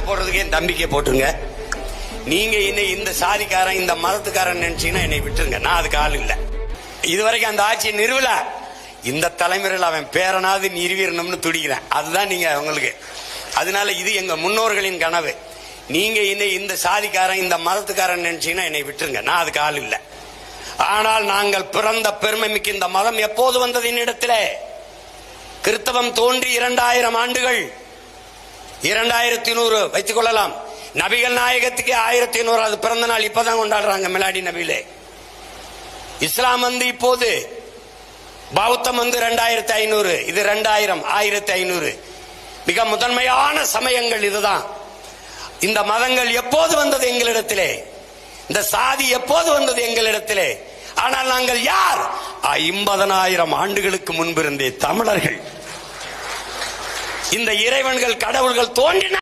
போடுறதுக்கு என் தம்பிக்கே போட்டுருங்க. நீங்க இந்த சாதிக்காரன் இந்த மதத்துக்காரன் நினைச்சீங்கன்னா என்னை விட்டுருங்க, நான் அதுக்கு ஆள் இல்லை. இதுவரைக்கும் அந்த ஆட்சியை நிறுவல, இந்த தலைமுறையில் அவன் பேரனாவது நிறுவிடணும்னு துடிக்கிறேன். அதுதான் நீங்க உங்களுக்கு. அதனால இது எங்க முன்னோர்களின் கனவு. நீங்க இந்த சாதிக்காரன் இந்த மதத்துக்காரன் நினைச்சீங்கன்னா என்னை விட்டுருங்க, நான் அதுக்கு ஆள் இல்லை. ஆனால் நாங்கள் பிறந்த பெருமை மிக்க இந்த மதம் எப்போது வந்தது என்னிடத்திலே? கிறிஸ்தவம் தோன்றி 2000 ஆண்டுகள், 2100 வைத்துக் கொள்ளலாம். நபிகள் நாயகத்துக்கு 1100வது பிறந்த நாள் இப்பதான் கொண்டாடுறாங்க மிலாடி நபியிலே. இஸ்லாம் வந்து இப்போது, பௌத்தம் வந்து 2500, இது 2000, 1500. மிக முதன்மையான சமயங்கள் இதுதான். இந்த மதங்கள் எப்போது வந்தது எங்களிடத்திலே? இந்த சாதி எப்போது வந்தது எங்களிடத்திலே? ஆனால் நாங்கள் யார்? 50,000 ஆண்டுகளுக்கு முன்பிருந்தே தமிழர்கள். இந்த இறைவன்கள் கடவுள்கள் தோன்றின